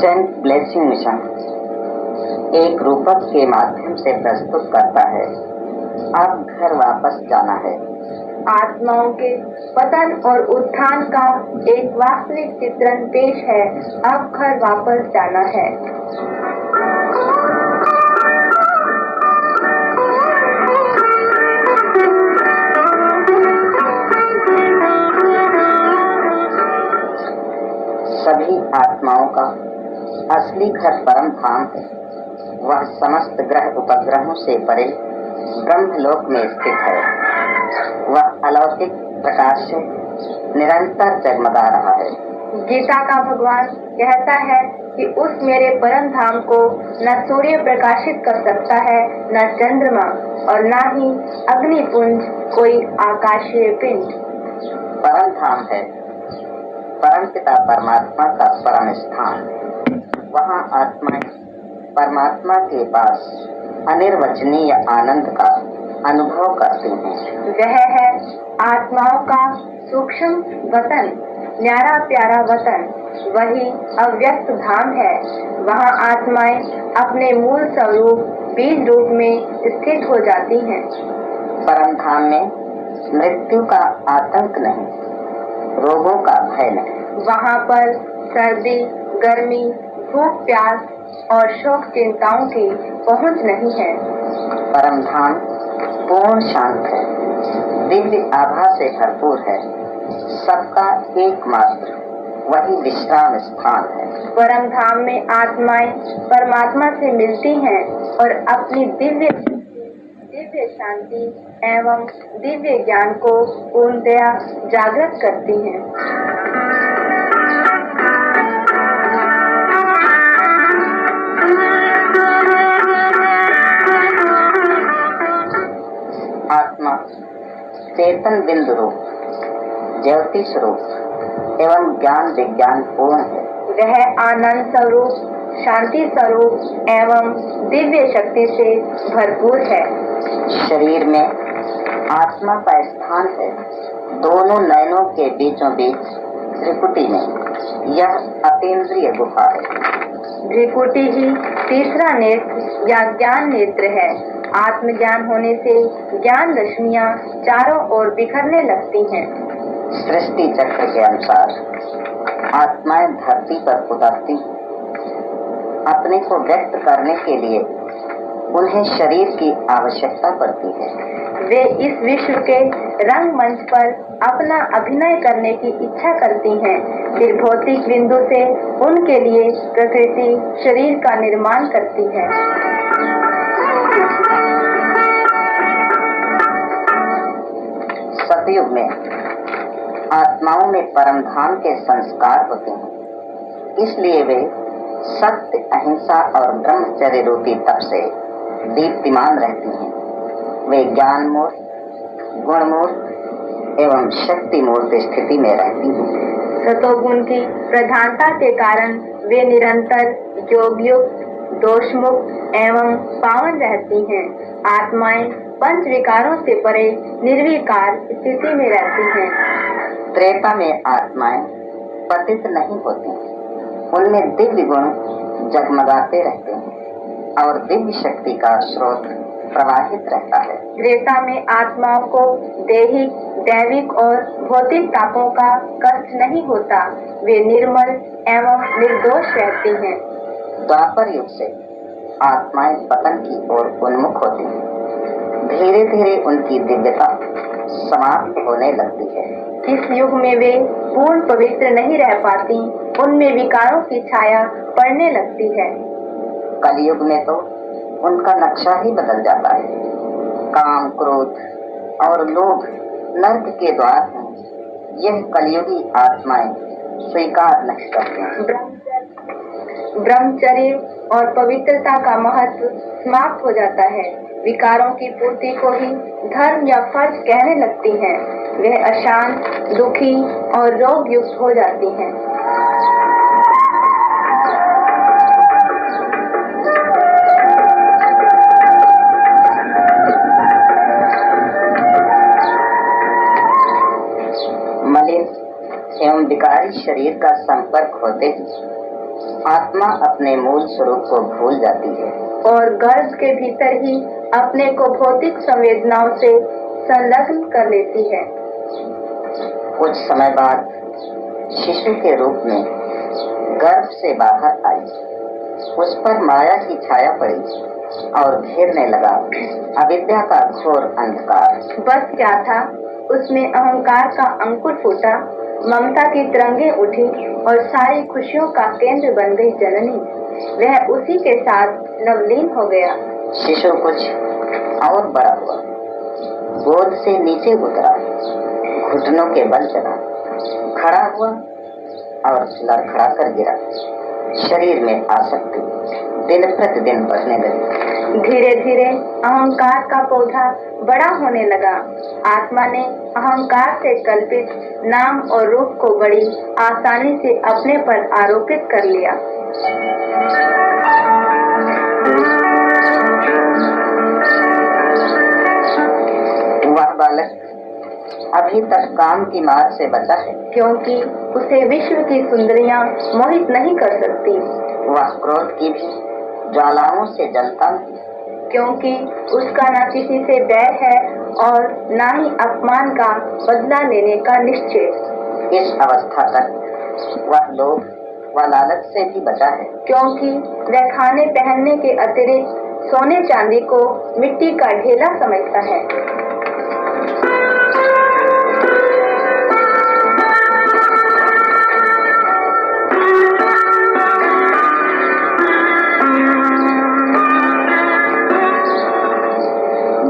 Saint blessing mission एक रूपक के माध्यम से प्रस्तुत करता है। अब घर वापस जाना है। आत्माओं के पतन और उत्थान का एक वास्तविक चित्रण पेश है। अब घर वापस जाना है। सभी आत्माओं का असली घर परम धाम है। वह समस्त ग्रह उपग्रहों से परे ब्रह्मलोक में स्थित है। वह अलौकिक प्रकाश से निरंतर जगमगा रहा है। गीता का भगवान कहता है कि उस मेरे परम धाम को न सूर्य प्रकाशित कर सकता है, न चंद्रमा, और न ही अग्निपुंज कोई आकाशीय पिंड। परम धाम है परम पिता परमात्मा का परम स्थान। वहाँ आत्माएं परमात्मा के पास अनिर्वचनीय आनंद का अनुभव करती हैं। वह है आत्माओं का सूक्ष्म वतन, न्यारा प्यारा वतन, वही अव्यक्त धाम है। वहाँ आत्माएं अपने मूल स्वरूप बीज रूप में स्थित हो जाती हैं। परम धाम में मृत्यु का आतंक नहीं, रोगों का भय नहीं। वहाँ पर सर्दी, गर्मी, भूख प्यास और शोक चिंताओं की पहुँच नहीं है। परम धाम पूर्ण शांत है, दिव्य आभा से भरपूर है। सबका एकमात्र वही विश्राम स्थान है। परम धाम में आत्माएं परमात्मा से मिलती हैं और अपनी दिव्य शांति एवं दिव्य ज्ञान को पूर्णतया जागृत करती हैं। आत्मा चेतन बिंदु रूप, ज्योति स्वरूप एवं ज्ञान विज्ञान पूर्ण है। वह आनंद स्वरूप, शांति स्वरूप एवं दिव्य शक्ति से भरपूर है। शरीर में आत्मा का स्थान है दोनों नयनों के बीचों बीच त्रिकुटी में। यह अतीन्द्रिय गुफा है। त्रिकुटी ही तीसरा नेत्र या ज्ञान नेत्र है। आत्मज्ञान होने से ज्ञान रश्मियाँ चारों ओर बिखरने लगती हैं। सृष्टि चक्र के अनुसार आत्माएं धरती पर उतरती, अपने को व्यक्त करने के लिए उन्हें शरीर की आवश्यकता पड़ती है। वे इस विश्व के रंगमंच पर अपना अभिनय करने की इच्छा करती हैं। फिर भौतिक बिंदु से उनके लिए प्रकृति शरीर का निर्माण करती है। सतयुग में आत्माओं में परम धाम के संस्कार होते हैं, इसलिए वे सत्य, अहिंसा और ब्रह्मचर्य रूपी तप से दीप्तिमान रहती हैं। वे ज्ञान मूर्त, गुण मूर्त एवं शक्ति मूर्त स्थिति में रहती हैं। सतोगुण की प्रधानता के कारण वे निरंतर योगयुक्त, दोषमुक्त एवं पावन रहती हैं। आत्माएं पंच विकारों से परे निर्विकार स्थिति में रहती हैं। त्रेता में आत्माएं पतित नहीं होती, उनमें दिव्य गुण जगमगाते रहते हैं और दिव्य शक्ति का स्रोत प्रवाहित रहता है। त्रेता में आत्माओं को दैहिक, दैविक और भौतिक तापों का कष्ट नहीं होता। वे निर्मल एवं निर्दोष रहती हैं। द्वापर युग से आत्माएं पतन की ओर उन्मुख होती हैं। धीरे धीरे उनकी दिव्यता समाप्त होने लगती है। इस युग में वे पूर्ण पवित्र नहीं रह पाती, उनमें विकारों की छाया पड़ने लगती है। कलयुग में तो उनका नक्शा ही बदल जाता है। काम, क्रोध और लोभ नर्क के द्वार हैं। यह कलयुगी आत्माएं स्वीकार नहीं करती। ब्रह्मचर्य और पवित्रता का महत्व समाप्त हो जाता है। विकारों की पूर्ति को ही धर्म या फर्ज कहने लगती हैं। वे अशांत, दुखी और रोग युक्त हो जाती हैं। मलिन एवं विकारी शरीर का संपर्क होते ही आत्मा अपने मूल स्वरूप को भूल जाती है और गर्भ के भीतर ही अपने को भौतिक संवेदनाओं से संलग्न कर लेती है। कुछ समय बाद शिशु के रूप में गर्भ से बाहर आई, उस पर माया की छाया पड़ी और घेरने लगा अविद्या का घोर अंधकार। बस क्या था, उसमें अहंकार का अंकुर फूटा, ममता की तरंगे उठी और सारी खुशियों का केंद्र बन गई जननी। वह उसी के साथ नवलीन हो गया। शिशु कुछ और बड़ा हुआ, गोद से नीचे उतरा, घुटनों के बल चला, खड़ा हुआ और लड़खड़ा कर गिरा। शरीर में आसक्ति दिन प्रतिदिन बढ़ने लगी। धीरे धीरे अहंकार का पौधा बड़ा होने लगा। आत्मा ने अहंकार से कल्पित नाम और रूप को बड़ी आसानी से अपने पर आरोपित कर लिया। वह बालक अभी तक काम की मार से बचा है, क्योंकि उसे विश्व की सुंदरियां मोहित नहीं कर सकती। वह क्रोध की भी ज्वालाओं से जलता नहीं, क्योंकि उसका न किसी से बैर है और न ही अपमान का बदला लेने का निश्चय। इस अवस्था तक वह लोभ व लालच से भी बचा है, क्योंकि वह खाने पहनने के अतिरिक्त सोने चांदी को मिट्टी का ढेला समझता है।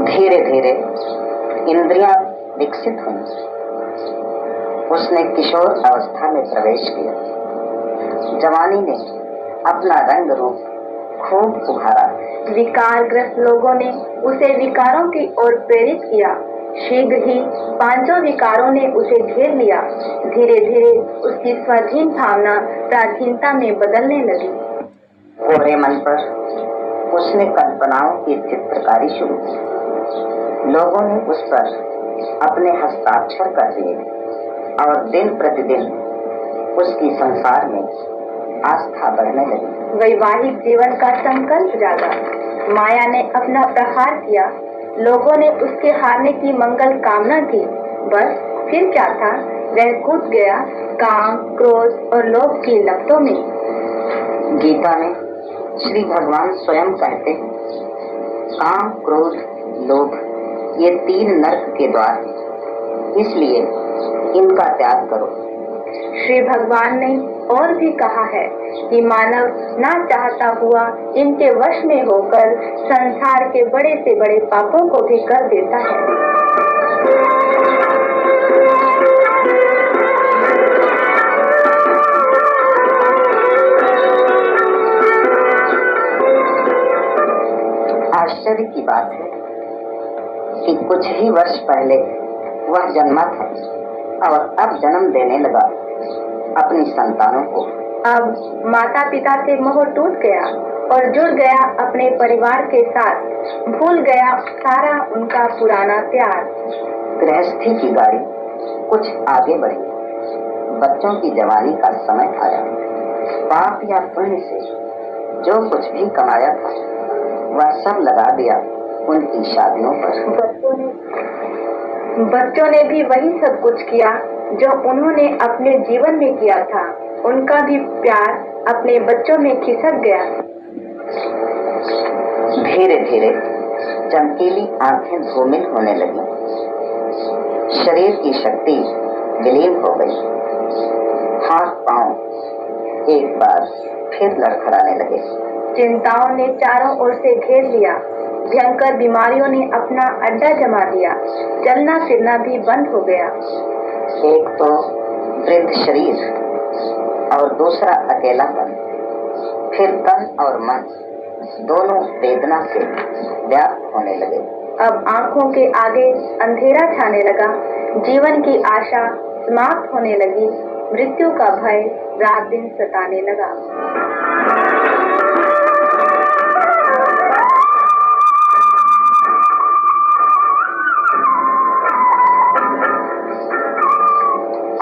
धीरे धीरे इंद्रियां विकसित हुई। उसने किशोर अवस्था में प्रवेश किया। जवानी ने अपना रंग रूप खूब उभारा। विकारग्रस्त लोगों ने उसे विकारों की ओर प्रेरित किया। शीघ्र ही पांचों विकारों ने उसे घेर लिया। धीरे धीरे उसकी स्वाधीन भावना प्राधीनता में बदलने लगी। कोरे मन पर उसने कल्पनाओं की चित्रकारी शुरू की। लोगों ने उस पर अपने हस्ताक्षर कर दिए और दिन प्रतिदिन उसकी संसार में आस्था बढ़ने लगी। वैवाहिक जीवन का संकल्प जागा। माया ने अपना प्रहार किया। लोगों ने उसके हारने की मंगल कामना की। बस फिर क्या था, वह कूद गया काम, क्रोध और लोभ की लपटों में। गीता में श्री भगवान स्वयं कहते हैं, काम, क्रोध, लोभ ये 3 नरक के द्वार हैं, इसलिए इनका त्याग करो। श्री भगवान ने और भी कहा है कि मानव ना चाहता हुआ इनके वश में होकर संसार के बड़े से बड़े पापों को भी कर देता है। आश्चर्य की बात है कि कुछ ही वर्ष पहले वह जन्मा था और अब जन्म देने लगा अपनी संतानों को। अब माता पिता से मोह टूट गया और जुड़ गया अपने परिवार के साथ। भूल गया सारा उनका पुराना प्यार। गृहस्थी की गाड़ी कुछ आगे बढ़ी। बच्चों की जवानी का समय आया। पाप या पुण्य से जो कुछ भी कमाया था वह सब लगा दिया उनकी शादियों पर। बच्चों ने भी वही सब कुछ किया जो उन्होंने अपने जीवन में किया था। उनका भी प्यार अपने बच्चों में खिसक गया। धीरे धीरे चमकीली आंखें धूमिल होने लगी। शरीर की शक्ति विलीन हो गई। हाथ पांव एक बार फिर लड़खड़ाने लगे। चिंताओं ने चारों ओर से घेर लिया। भयंकर बीमारियों ने अपना अड्डा जमा दिया। चलना फिरना भी बंद हो गया। एक तो वृद्ध शरीर और दूसरा अकेलापन, फिर तन और मन दोनों वेदना से व्याप्त होने लगे। अब आंखों के आगे अंधेरा छाने लगा। जीवन की आशा समाप्त होने लगी। मृत्यु का भय रात दिन सताने लगा।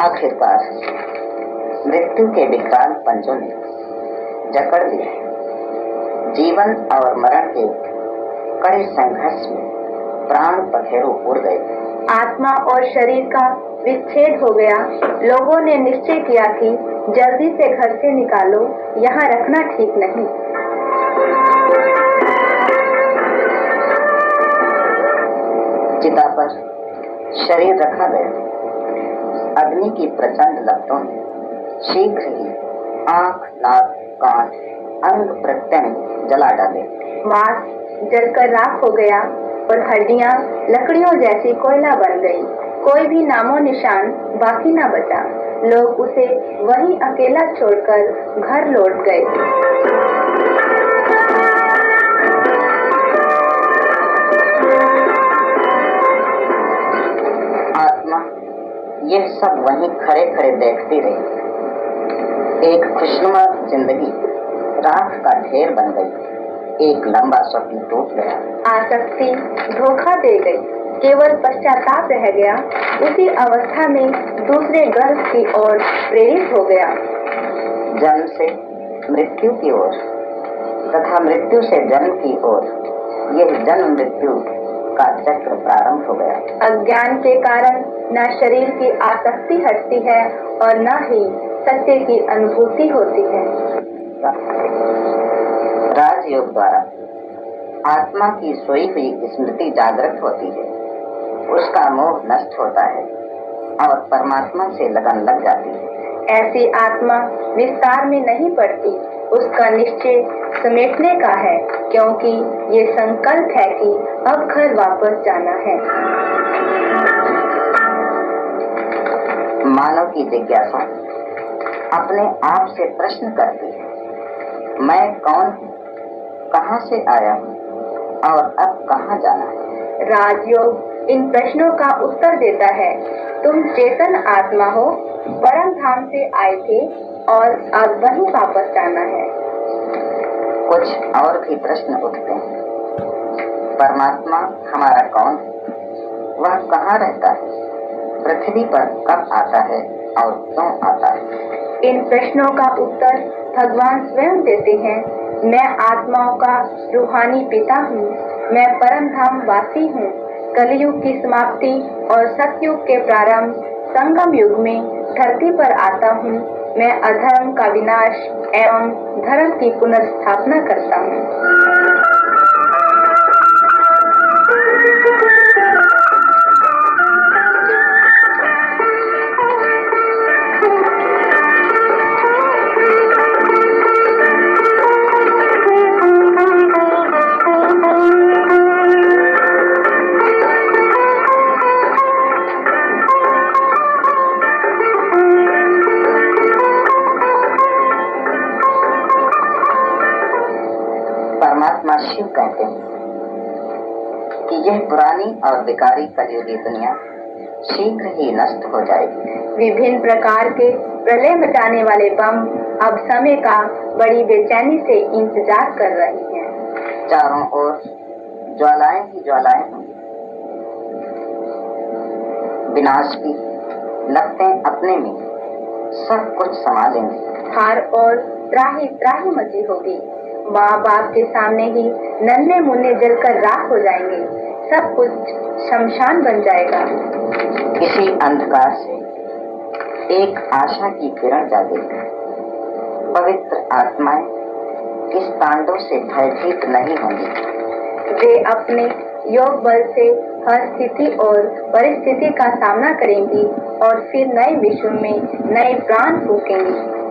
आखिरकार मृत्यु के विकराल पंजों ने जकड़ लिया। जीवन और मरण के कड़े संघर्ष में प्राण पखेरु उड़ गए। आत्मा और शरीर का विच्छेद हो गया। लोगों ने निश्चय किया कि जल्दी से घर से निकालो, यहाँ रखना ठीक नहीं। चिता पर शरीर रखा गया। अग्नि की प्रचंड लपटों ने शीघ्र ही आंख, नाक, कान, अंग प्रत्यंग जला डाले। मांस जलकर राख हो गया और हड्डियां लकड़ियों जैसी कोयला बन गई। कोई भी नामो निशान बाकी न बचा। लोग उसे वहीं अकेला छोड़कर घर लौट गए। आत्मा यह सब वहीं खड़े खड़े देखती रही। एक खुशनुमा जिंदगी राख का ढेर बन गई। एक लंबा स्वप्न टूट गया। आसक्ति धोखा दे गई। केवल पश्चाताप रह गया। उसी अवस्था में दूसरे गर्भ की ओर प्रेरित हो गया। जन्म से मृत्यु की ओर तथा मृत्यु से जन्म की ओर यह जन्म मृत्यु का चक्र प्रारंभ हो गया। अज्ञान के कारण न शरीर की आसक्ति हटती है और न ही सत्य की अनुभूति होती है। राजयोग द्वारा आत्मा की सोई हुई स्मृति जागृत होती है। उसका मोह नष्ट होता है और परमात्मा से लगन लग जाती है। ऐसी आत्मा विस्तार में नहीं पड़ती। उसका निश्चय समेटने का है, क्योंकि ये संकल्प है कि अब घर वापस जाना है। मानव की जिज्ञासा अपने आप से प्रश्न करती है, मैं कौन हूँ, कहाँ से आया हूँ और अब कहाँ जाना है। राजयोग इन प्रश्नों का उत्तर देता है। तुम चेतन आत्मा हो, परम धाम से आए थे और अब वहीं वापस जाना है। कुछ और भी प्रश्न उठते हैं। परमात्मा हमारा कौन है, वह कहाँ रहता है, पृथ्वी पर कब आता है और क्यों आता है। इन प्रश्नों का उत्तर भगवान स्वयं देते हैं। मैं आत्माओं का रूहानी पिता हूँ। मैं परम धाम वासी हूँ। कलयुग की समाप्ति और सतयुग के प्रारंभ संगम युग में धरती पर आता हूँ। मैं अधर्म का विनाश एवं धर्म की पुनर्स्थापना करता हूँ। परमात्मा शिव कहते हैं कि यह पुरानी और विकारी कलयुगी दुनिया शीघ्र ही नष्ट हो जाएगी। विभिन्न प्रकार के प्रलय मचाने वाले बम अब समय का बड़ी बेचैनी से इंतजार कर रही हैं। चारों ओर ज्वालाएं ही ज्वालाएं होंगी। विनाश की लपटें अपने में सब कुछ समा लेंगे। हर और त्राही त्राही मची होगी। माँ बाप के सामने ही नन्हे मुन्ने जलकर राख हो जाएंगे। सब कुछ शमशान बन जाएगा। इसी अंधकार से एक आशा की किरण जागेगी। पवित्र आत्माएं इस तांडव से भयभीत नहीं होंगी। वे अपने योग बल से हर स्थिति और परिस्थिति का सामना करेंगी और फिर नए विश्व में नए प्राण फूकेंगी।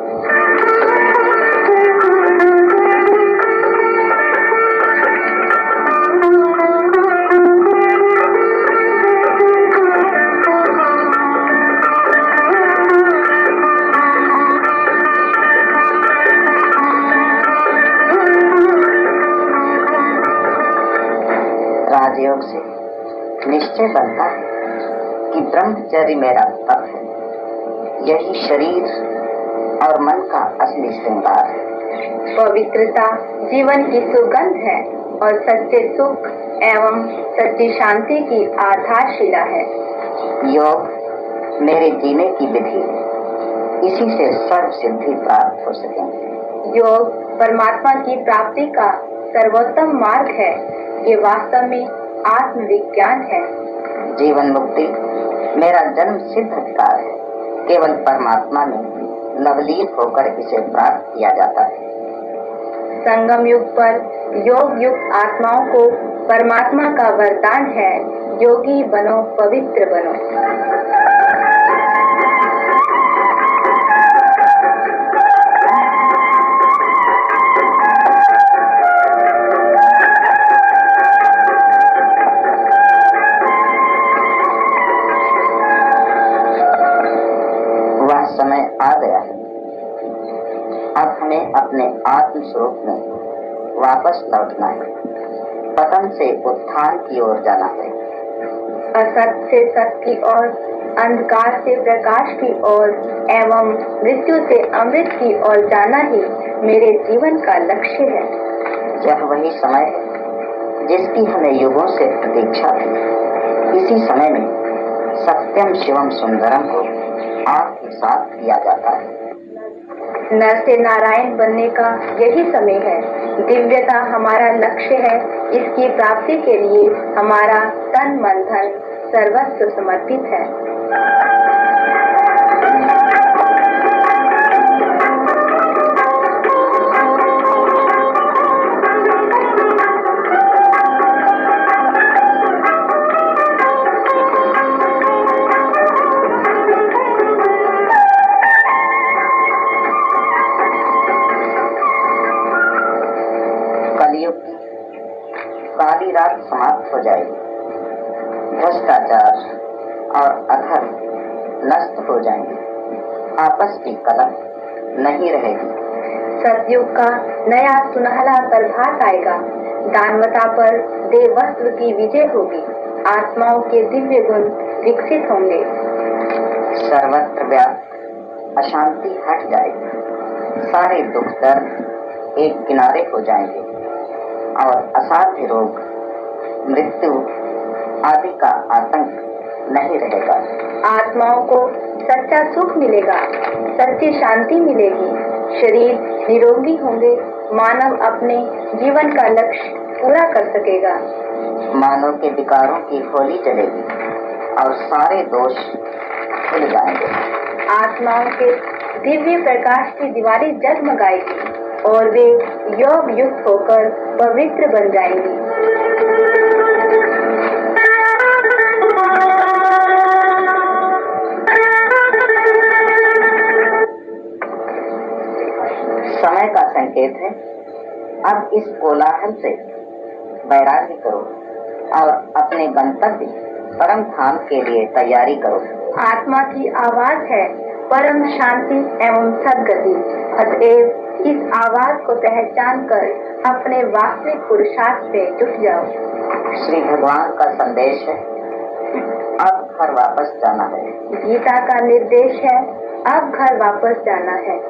राजयोग से निश्चय बनता है कि ब्रह्मचर्य मेरा तप है। यही शरीर और मन का असली श्रृंगार है। पवित्रता जीवन की सुगंध है और सच्चे सुख एवं सच्ची शांति की आधारशिला है। योग मेरे जीने की विधि है। इसी से सर्व सिद्धि प्राप्त हो सकेंगे। योग परमात्मा की प्राप्ति का सर्वोत्तम मार्ग है। ये वास्तव में आत्मविज्ञान है। जीवन मुक्ति मेरा जन्म सिद्ध अधिकार है। केवल परमात्मा में लवलीन होकर इसे प्राप्त किया जाता है। संगम युग पर योग युक्त आत्माओं को परमात्मा का वरदान है, योगी बनो, पवित्र बनो। वह समय आ गया है। अब हमें अपने आत्म स्वरूप में वापस लौटना है। पतन से उत्थान की ओर जाना है। असत से सत की ओर, अंधकार से प्रकाश की ओर एवं मृत्यु से अमृत की ओर जाना ही मेरे जीवन का लक्ष्य है। यह वही समय है जिसकी हमें युगों से प्रतीक्षा थी। इसी समय में सत्यम शिवम सुंदरम को आत्मसात किया जाता है। नर से नारायण बनने का यही समय है। दिव्यता हमारा लक्ष्य है। इसकी प्राप्ति के लिए हमारा तन मन धन सर्वस्व समर्पित है। कलयुग की काली रात समाप्त हो जाएगी। भ्रष्टाचार और अधर्म नष्ट हो जाएंगे। आपस की कलह नहीं रहेगी। सतयुग का नया सुनहला प्रभात आएगा। दानवता पर देवत्व की विजय होगी। आत्माओं के दिव्य गुण विकसित होंगे। सर्वत्र व्याप्त अशांति हट जाएगी। सारे दुख दर्द एक किनारे हो जाएंगे और असाध्य रोग, मृत्यु आदि का आतंक नहीं रहेगा। आत्माओं को सच्चा सुख मिलेगा, सच्ची शांति मिलेगी। शरीर निरोगी होंगे। मानव अपने जीवन का लक्ष्य पूरा कर सकेगा। मानव के विकारों की होली चलेगी और सारे दोष खुल जाएंगे। आत्माओं के दिव्य प्रकाश की दिवाली जगमगाएगी और वे योग युक्त होकर पवित्र बन जाएंगी। समय का संकेत है। अब इस कोलाहल से वैराग्य करो और अपने गंतव्य परम धाम के लिए तैयारी करो। आत्मा की आवाज है परम शांति एवं सद्गति। अतएव इस आवाज को पहचान कर अपने वास्तविक पुरुषार्थ से जुट जाओ। श्री भगवान का संदेश है, अब घर वापस जाना है। गीता का निर्देश है, अब घर वापस जाना है।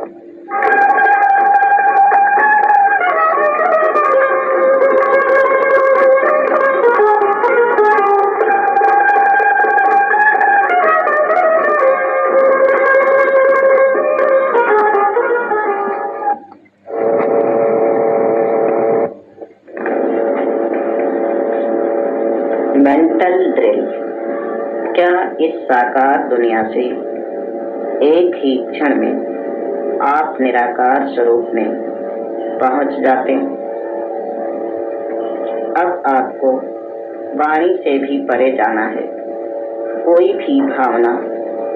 Mental drill. क्या इस साकार दुनिया से एक ही क्षण में आप निराकार स्वरूप में पहुंच जाते हैं? अब आपको वाणी से भी परे जाना है। कोई भी भावना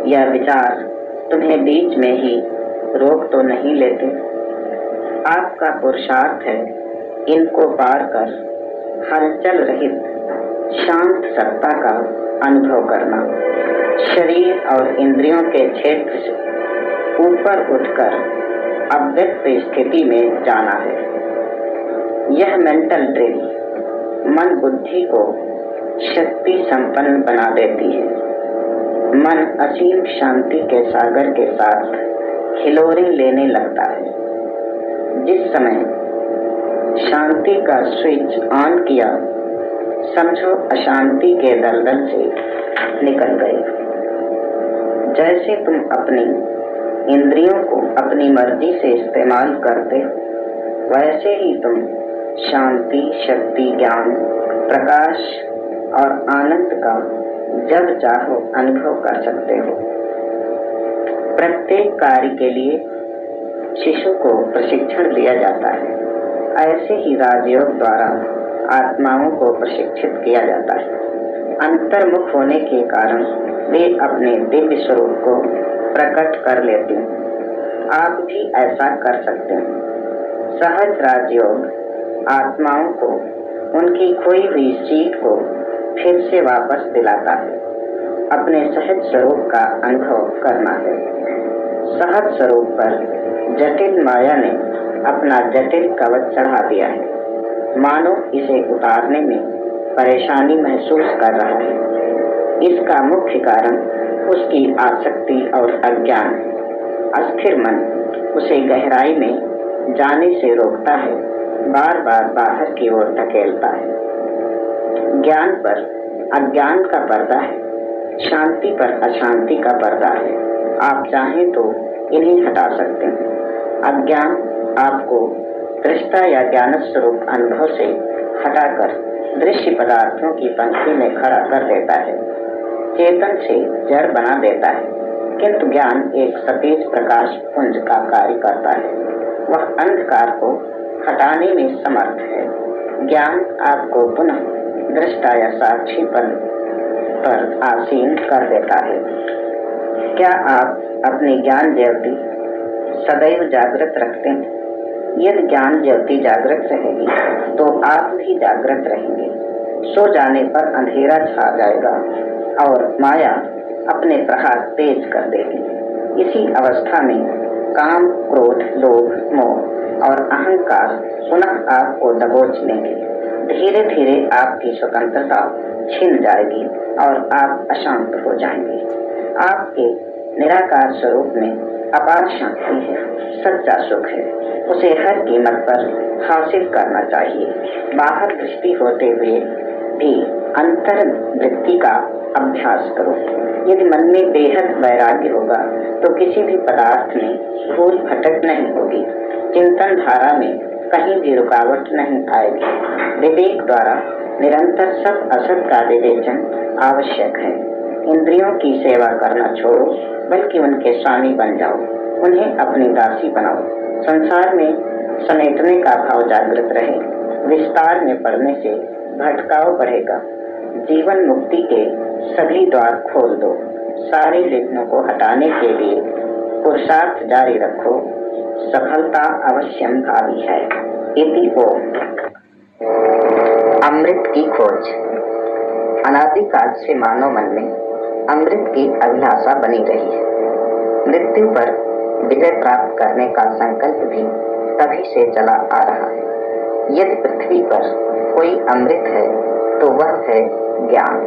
या विचार तुम्हें बीच में ही रोक तो नहीं लेते। आपका पुरुषार्थ है इनको पार कर हलचल रहित शांत सत्ता का अनुभव करना। शरीर और इंद्रियों के क्षेत्र से ऊपर उठकर अव्यक्त स्थिति में जाना है। यह मेंटल ड्रिल मन बुद्धि को शक्ति संपन्न बना देती है। मन असीम शांति के सागर के साथ हिलोरें लेने लगता है। जिस समय शांति का स्विच ऑन किया, समझो अशांति के दलदल से निकल गए। जैसे तुम अपनी इंद्रियों को अपनी मर्जी से इस्तेमाल करते हो, वैसे ही तुम शांति, शक्ति, ज्ञान, प्रकाश और आनंद का जब चाहो अनुभव कर सकते हो। प्रत्येक कार्य के लिए शिशु को प्रशिक्षण दिया जाता है, ऐसे ही राजयोग द्वारा आत्माओं को प्रशिक्षित किया जाता है। अंतर्मुख होने के कारण वे अपने दिव्य स्वरूप को प्रकट कर लेते हैं। आप भी ऐसा कर सकते हैं। सहज राजयोग आत्माओं को उनकी खोई हुई सीट को फिर से वापस दिलाता है। अपने सहज स्वरूप का अनुभव करना है। सहज स्वरूप पर जटिल माया ने अपना जटिल कवच चढ़ा दिया है। मानो इसे उतारने में परेशानी महसूस कर रहा है। इसका मुख्य कारण उसकी आसक्ति और अज्ञान है। अस्थिर मन उसे गहराई में जाने से रोकता है, बार बार बाहर की ओर धकेलता है। ज्ञान पर अज्ञान का पर्दा है, शांति पर अशांति का पर्दा है। आप चाहें तो इन्हें हटा सकते हैं। अज्ञान आपको दृष्टा या ज्ञान स्वरूप अनुभव से हटाकर दृश्य पदार्थों की पंक्ति में खड़ा कर देता है, चेतन से जड़ बना देता है। किंतु ज्ञान एक सतेज प्रकाश पुंज का कार्य करता है। वह अंधकार को हटाने में समर्थ है। ज्ञान आपको पुनः दृष्टा या साक्षी पर आसीन कर देता है। क्या आप अपनी ज्ञान ज्योति सदैव जागृत रखते हैं? यदि ज्ञान ज्योति जागृत रहेगी तो आप भी जागृत रहेंगे। सो जाने पर अंधेरा छा जाएगा और माया अपने प्रहार तेज कर देगी। इसी अवस्था में काम, क्रोध, लोभ, मोह और अहंकार पुनः आपको दबोच लेंगे। धीरे धीरे आपकी स्वतंत्रता छिन जाएगी और आप अशांत हो जाएंगे। आपके निराकार स्वरूप में अपार शांति है, सच्चा सुख है। उसे हर कीमत पर हासिल करना चाहिए। बाहर दृष्टि होते हुए भी अंतर वृत्ति का अभ्यास करो। यदि मन में बेहद वैराग्य होगा तो किसी भी पदार्थ में भूल भटक नहीं होगी। चिंतन धारा में कहीं भी रुकावट नहीं आएगी। विवेक द्वारा निरंतर सत असत का विवेचन आवश्यक है। इंद्रियों की सेवा करना छोड़ो, बल्कि उनके स्वामी बन जाओ। उन्हें अपनी दासी बनाओ। संसार में समेटने का भाव जागृत रहे। विस्तार में पड़ने से भटकाव बढ़ेगा। जीवन मुक्ति के सभी द्वार खोल दो। सारे विघ्नों को हटाने के लिए पुरुषार्थ जारी रखो। सफलता अवश्यम भावी है। इति ओम। अमृत की खोज। अनादिकाल से मानव मन में अमृत की अभिलाषा बनी रही है। मृत्यु पर विजय प्राप्त करने का संकल्प भी तभी से चला आ रहा है। यदि पृथ्वी पर कोई अमृत है तो वह है ज्ञान,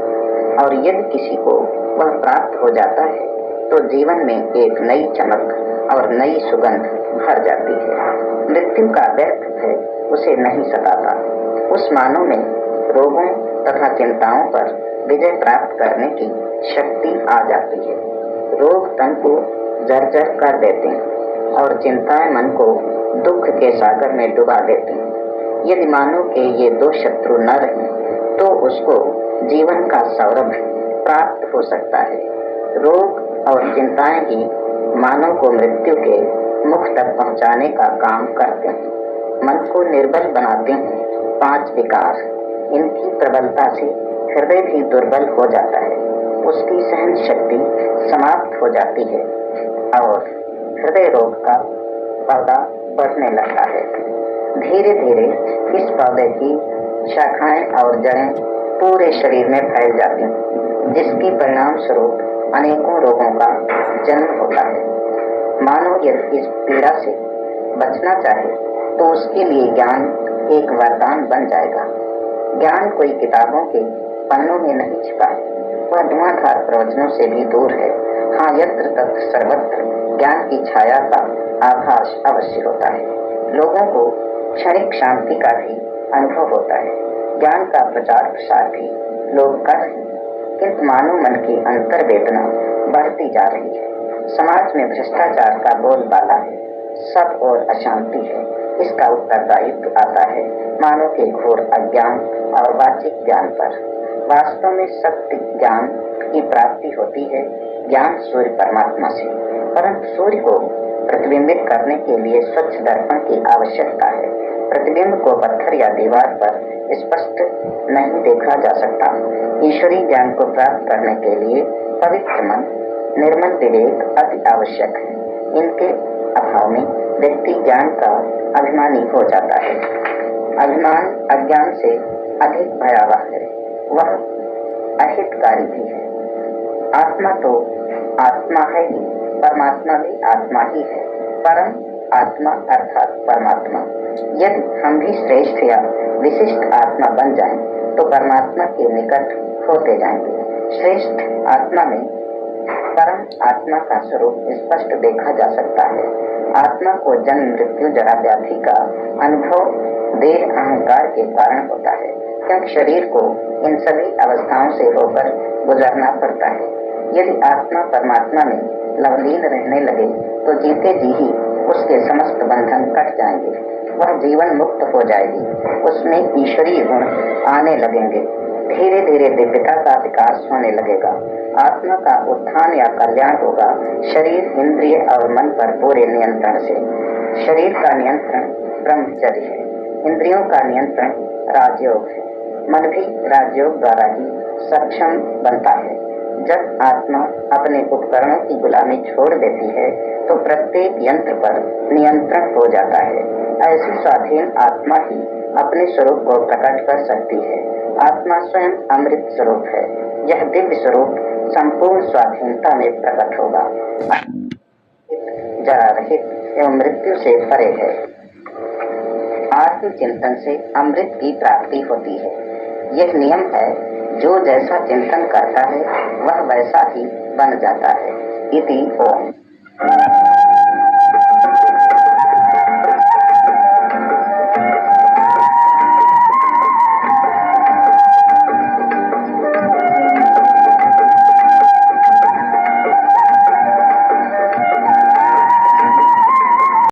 और यदि किसी को वह प्राप्त हो जाता है तो जीवन में एक नई चमक और नई सुगंध भर जाती है। मृत्यु का व्यर्थ भय उसे नहीं सताता। उस मानव में रोगों तथा चिंताओं पर विजय प्राप्त करने की शक्ति आ जाती है। रोग तन को जर्जर कर देते हैं और चिंताएं मन को दुख के सागर में डुबा देते हैं। यदि मानव के ये दो शत्रु न रहे तो उसको जीवन का सौरभ प्राप्त हो सकता है। रोग और चिंताएं ही मानव को मृत्यु के मुख तक पहुंचाने का काम करते हैं। मन को निर्बल बनाते हैं 5 विकार। इनकी प्रबलता से हृदय भी दुर्बल हो जाता है। उसकी सहन शक्ति समाप्त हो जाती है और हृदय रोग का पौधा बढ़ने लगता है। धीरे धीरे इस पौधे की शाखाएं और जड़ें पूरे शरीर में फैल जाती हैं, जिसके परिणाम स्वरूप अनेकों रोगों का जन्म होता है। मानव यदि इस पीड़ा से बचना चाहे तो उसके लिए ज्ञान एक वरदान बन जाएगा। ज्ञान कोई किताबों के पन्नों में नहीं छिपा है, वह धुआंधार प्रवचनों से भी दूर है। हाँ, यत्र तत्र सर्वत्र ज्ञान की छाया का आभास अवश्य होता है। लोगों को क्षणिक शांति का भी अनुभव होता है। ज्ञान का प्रचार प्रसार भी लोग कर रहे हैं, किंतु मानव मन की अंतर वेदना बढ़ती जा रही है। समाज में भ्रष्टाचार का बोलबाला है, सब और अशांति है। इसका उत्तरदायित्व आता है मानव के घोर अज्ञान और वाचिक ज्ञान पर। वास्तव में सत्य ज्ञान की प्राप्ति होती है ज्ञान सूर्य परमात्मा से, परंतु सूर्य को प्रतिबिंबित करने के लिए स्वच्छ दर्पण की आवश्यकता है। प्रतिबिंब को पत्थर या दीवार पर स्पष्ट नहीं देखा जा सकता। ईश्वरीय ज्ञान को प्राप्त करने के लिए पवित्र मन, निर्मल विवेक अति आवश्यक है। इनके अभाव में व्यक्ति ज्ञान का अभिमानी हो जाता है। अभिमान अज्ञान से अधिक भयावह है, वह अहितकारी भी है। आत्मा तो आत्मा है ही, परमात्मा भी आत्मा ही है। परम आत्मा अर्थात परमात्मा। यदि हम भी श्रेष्ठ या विशिष्ट आत्मा बन जाएं, तो परमात्मा के निकट होते जाएंगे। श्रेष्ठ आत्मा में परम आत्मा का स्वरूप स्पष्ट देखा जा सकता है। आत्मा को जन्म मृत्यु जरा व्याधि का अनुभव देह अहंकार के कारण होता है, क्योंकि शरीर को इन सभी अवस्थाओं से होकर गुजरना पड़ता है। यदि आत्मा परमात्मा में लवलीन रहने लगे तो जीते जी ही उसके समस्त बंधन कट जाएंगे, वह जीवन मुक्त हो जाएगी, उसमें ईश्वरीय गुण आने लगेंगे, धीरे धीरे दिव्यता का विकास होने लगेगा। आत्मा का उत्थान या कल्याण होगा शरीर, इंद्रिय और मन पर पूरे नियंत्रण से। शरीर का नियंत्रण ब्रह्मचर्य है, इंद्रियों का नियंत्रण राजयोग है, मन भी राजयोग द्वारा ही सक्षम बनता है। जब आत्मा अपने उपकरणों की गुलामी छोड़ देती है तो प्रत्येक यंत्र पर नियंत्रण हो जाता है। ऐसी स्वाधीन आत्मा ही अपने स्वरूप को प्रकट कर सकती है। आत्मा स्वयं अमृत स्वरूप है। यह दिव्य स्वरूप संपूर्ण स्वाधीनता में प्रकट होगा, जरा रहित एवं मृत्यु से परे है। आत्मचिंतन से अमृत की प्राप्ति होती है। यह नियम है, जो जैसा चिंतन करता है वह वैसा ही बन जाता है। इति ओम।